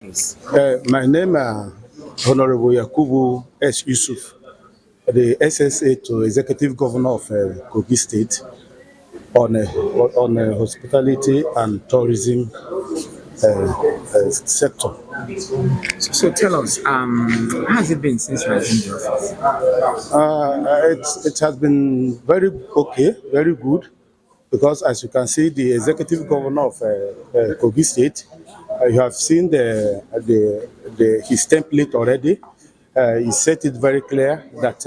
Yes. My name is Honorable Yakubu S. Yusuf, the SSA to Executive Governor of Kogi State on hospitality and tourism sector. So tell us, how has it been since you have been in the office? It has been very okay, very good, because as you can see, the Executive Governor of Kogi State, you have seen his template already. He set it very clear that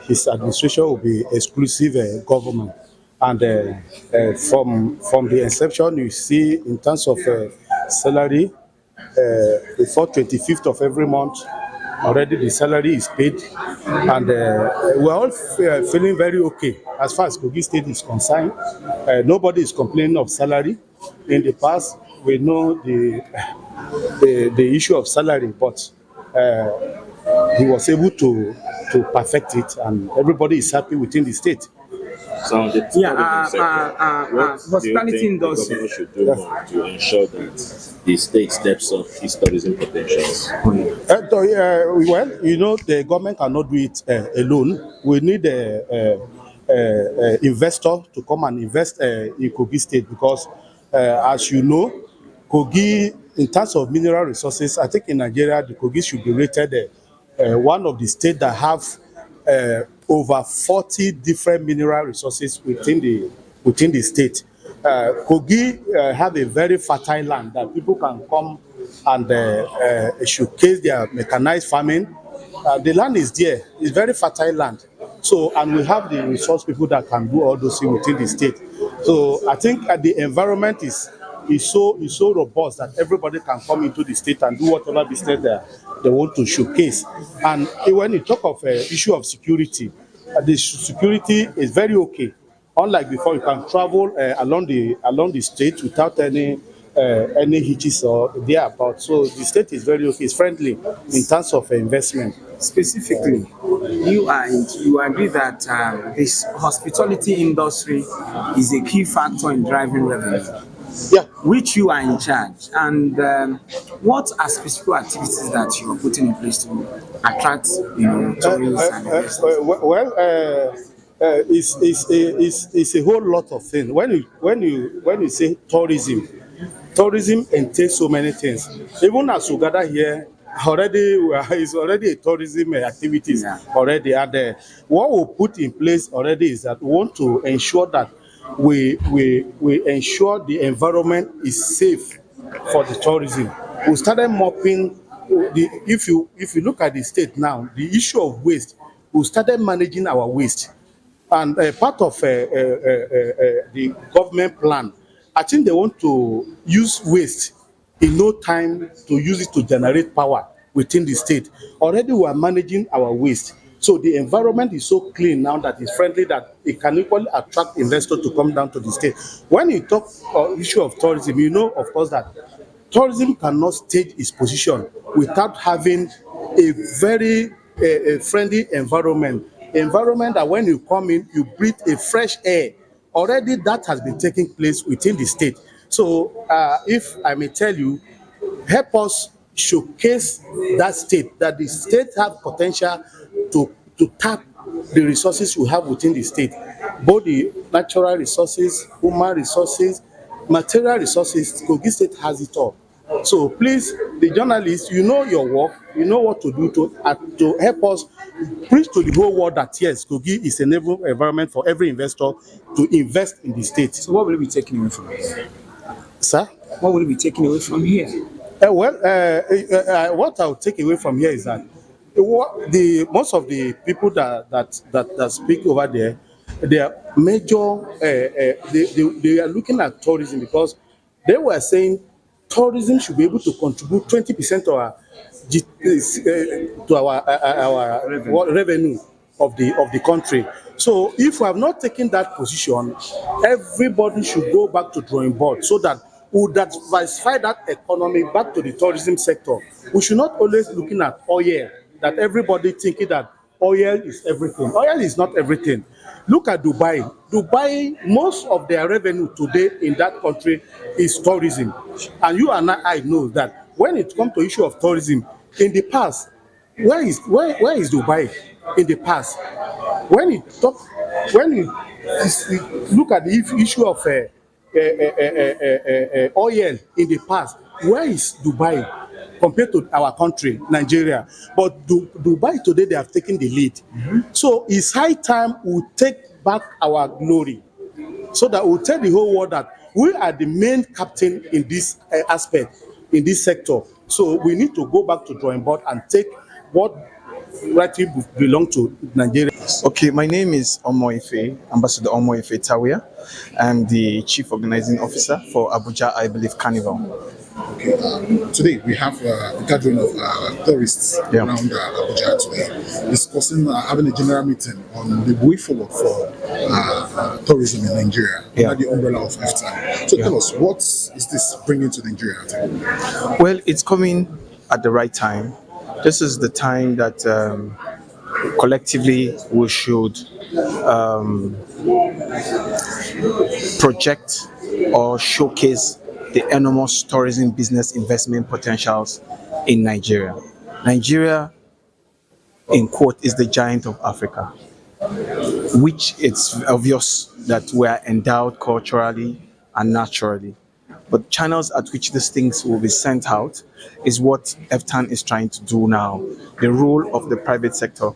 his administration will be exclusive government. And from the inception, you see in terms of salary, before 25th of every month, already the salary is paid. And we're all feeling very okay as far as Kogi State is concerned. Nobody is complaining of salary. In the past, we know the issue of salary, but he was able to perfect it, and everybody is happy within the state. So on the Yeah, tourism sector, what do you hospitality think the industry. governor should do more to ensure that the state steps up its tourism potentials? Well, the government cannot do it alone. We need a investor to come and invest in Kogi State, because, as you know, Kogi, in terms of mineral resources, I think in Nigeria, the Kogi should be rated one of the states that have over 40 different mineral resources within the state. Kogi have a very fertile land that people can come and showcase their mechanized farming. The land is there; it's very fertile land. So, and we have the resource people that can do all those things within the state. So, I think the environment is so robust that everybody can come into the state and do whatever business they want to showcase. And when you talk of issue of security, the security is very okay. Unlike before, you can travel along the state without any hitches or thereabout. So the state is very okay. It's friendly in terms of investment. Specifically, you agree that this hospitality industry is a key factor in driving revenue, Yeah. which you are in charge. And what are specific activities that you are putting in place to attract, tourists and investors? It's a whole lot of things. When you say tourism entails so many things. Even as we gather here, already it's already a tourism activities Yeah. already. And what we put in place already is that we want to ensure that we ensure the environment is safe for the tourism. We started mopping if you look at the state now, the issue of waste, we started managing our waste. And part of the government plan, I think they want to use waste in no time to use it to generate power within the state. Already we are managing our waste. So the environment is so clean now that it's friendly that it can equally attract investors to come down to the state. When you talk issue of tourism, you know, of course, that tourism cannot stage its position without having a very friendly environment that when you come in, you breathe a fresh air. Already that has been taking place within the state. So if I may tell you, help us showcase that state, that the state have potential to tap the resources we have within the state, both the natural resources, human resources, material resources. Kogi State has it all. So please, the journalists, you know your work, you know what to do to help us preach to the whole world that yes, Kogi is an environment for every investor to invest in the state. So what will you be taking away from here? Sir? What will you be taking away from here? What I'll take away from here is that most of the people that speak over there, they are major. They are looking at tourism because they were saying tourism should be able to contribute 20% to our revenue of the country. So if we have not taken that position, everybody should go back to drawing board so that we would diversify that economy back to the tourism sector. We should not always looking at oil, that everybody thinking that oil is everything. Oil is not everything. Look at Dubai. Dubai, most of their revenue today in that country is tourism. And you and I know that when it comes to issue of tourism, in the past, where is Dubai in the past? When you talk, when you look at the issue of oil in the past, where is Dubai compared to our country, Nigeria? But Dubai today, they have taken the lead. So it's high time we take back our glory, so that we'll tell the whole world that we are the main captain in this aspect, in this sector. So we need to go back to drawing board and take what rightly belong to Nigeria. Okay, my name is Omoife, Ambassador Omoife Tawia. I'm the Chief Organizing Officer for Abuja, I Believe Carnival. Okay, today we have a gathering of tourists Yeah. around Abuja today, discussing having a general meeting on the way forward for tourism in Nigeria Yeah. under the umbrella of Ftan. So tell us, what is this bringing to Nigeria? Well, it's coming at the right time. This is the time that collectively we should project or showcase the enormous tourism business investment potentials in Nigeria. Nigeria, in quote, is the giant of Africa, which it's obvious that we are endowed culturally and naturally. But channels at which these things will be sent out is what FTAN is trying to do now. The role of the private sector.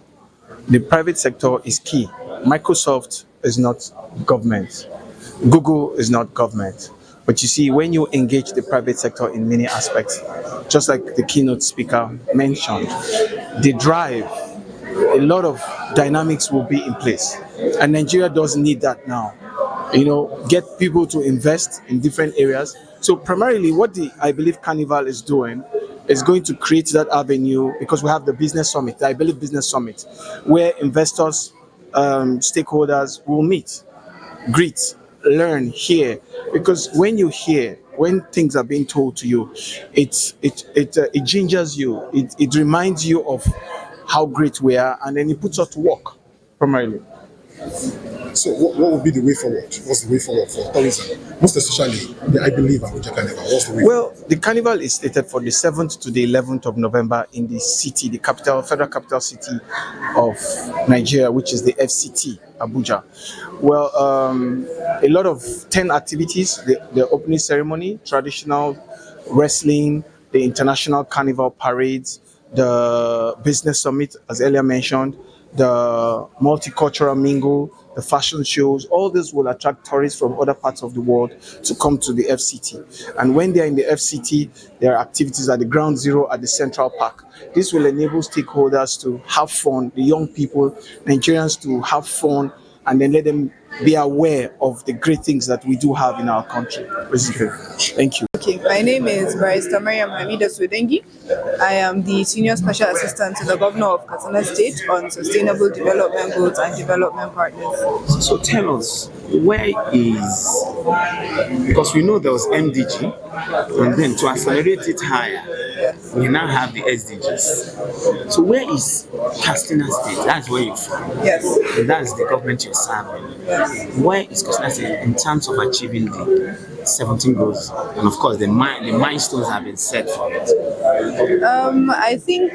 The private sector is key. Microsoft is not government. Google is not government. But you see, when you engage the private sector in many aspects, just like the keynote speaker mentioned, the drive, a lot of dynamics will be in place. And Nigeria does need that now. Get people to invest in different areas. So primarily what the I Believe Carnival is doing is going to create that avenue, because we have the business summit, the I Believe Business Summit, where investors, stakeholders will meet, greet, learn, hear. Because when you hear, when things are being told to you, it gingers you, it reminds you of how great we are, and then it puts us to work primarily. So what would be the way forward? What's the way forward for tourism? Most especially, I believe Abuja Carnival. What's the way Well, the carnival is slated for the 7th to the 11th of November in the city, the federal capital city of Nigeria, which is the FCT, Abuja. Well, a lot of 10 activities: the opening ceremony, traditional wrestling, the international carnival parades, the business summit, as earlier mentioned, the multicultural mingle, the fashion shows. All this will attract tourists from other parts of the world to come to the FCT. And when they're in the FCT, there are activities at the ground zero at the Central Park. This will enable stakeholders to have fun, the young people, Nigerians, to have fun, and then let them be aware of the great things that we do have in our country. Basically. Thank you. Okay, my name is Barrister Mariam Hamida Swedengi. I am the Senior Special Assistant to the Governor of Katsina State on Sustainable Development Goals and Development Partners. So tell us, where is, because we know there was MDG, and then to accelerate it higher, we now have the SDGs. So where is Katsina State? That's where you're from. Yes. And that's the government you're serving. Yes. Where is Katsina State in terms of achieving the 17 goals? And of course, the milestones have been set for it. I think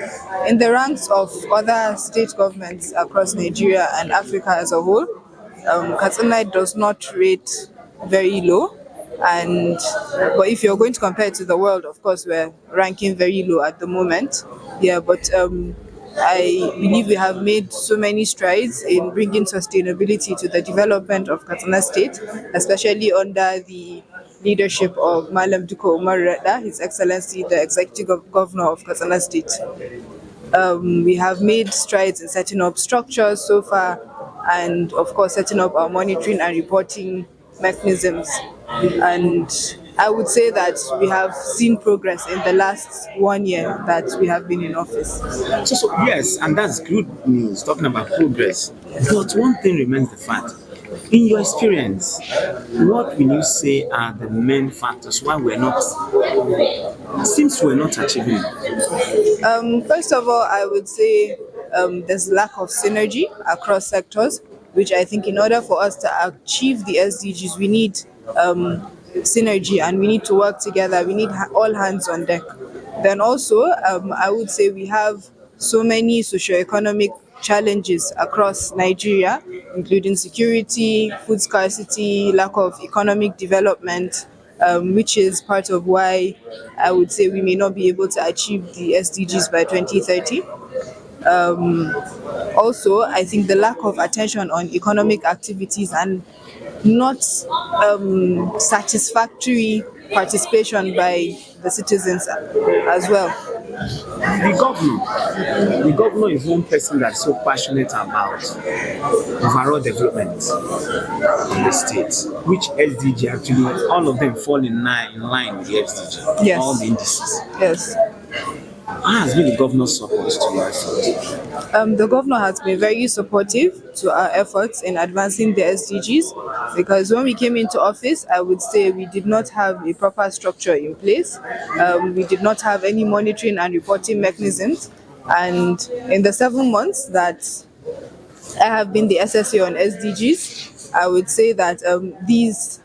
in the ranks of other state governments across Nigeria and Africa as a whole, Katsina does not rate very low. But if you're going to compare it to the world, of course, we're ranking very low at the moment. Yeah, but I believe we have made so many strides in bringing sustainability to the development of Katsina State, especially under the leadership of Malam Duko Umar Reda, His Excellency, the Executive Governor of Katsina State. We have made strides in setting up structures so far, and of course setting up our monitoring and reporting mechanisms. And I would say that we have seen progress in the last 1 year that we have been in office. So yes, and that's good news, talking about progress. But one thing remains the fact. In your experience, what will you say are the main factors why we're not achieving? First of all, I would say there's lack of synergy across sectors, which I think in order for us to achieve the SDGs, we need synergy, and we need to work together. We need all hands on deck. Then also, I would say we have so many socioeconomic challenges across Nigeria, including security, food scarcity, lack of economic development, which is part of why I would say we may not be able to achieve the SDGs by 2030. Also, I think the lack of attention on economic activities and not satisfactory participation by the citizens as well. The governor is one person that's so passionate about overall development in the state, which SDG actually, all of them fall in line with the SDG, Yes. all the indices. Yes. How has been the governor's support to your effort? The governor has been very supportive to our efforts in advancing the SDGs, because when we came into office, I would say we did not have a proper structure in place. We did not have any monitoring and reporting mechanisms. And in the 7 months that I have been the SSA on SDGs, I would say that these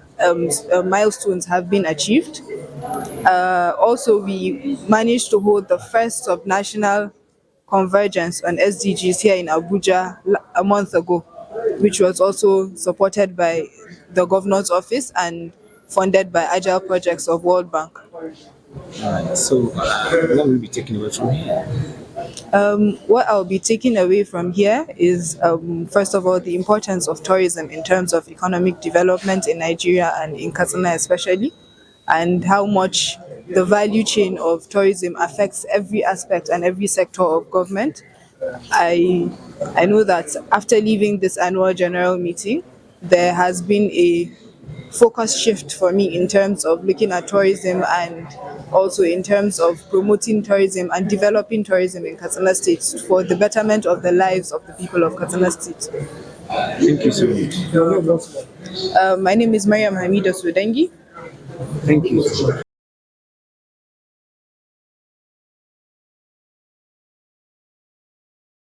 milestones have been achieved. Also, we managed to hold the first subnational convergence on SDGs here in Abuja a month ago, which was also supported by the governor's office and funded by Agile Projects of World Bank. Alright, so what will be taken away from here? What I'll be taking away from here is, first of all, the importance of tourism in terms of economic development in Nigeria and in Katsina especially, and how much the value chain of tourism affects every aspect and every sector of government. I know that after leaving this annual general meeting, there has been a focus shift for me in terms of looking at tourism and also in terms of promoting tourism and developing tourism in Katsina State for the betterment of the lives of the people of Katsina State. Thank you so much. My name is Mariam Hamida Sudengi. Thank you.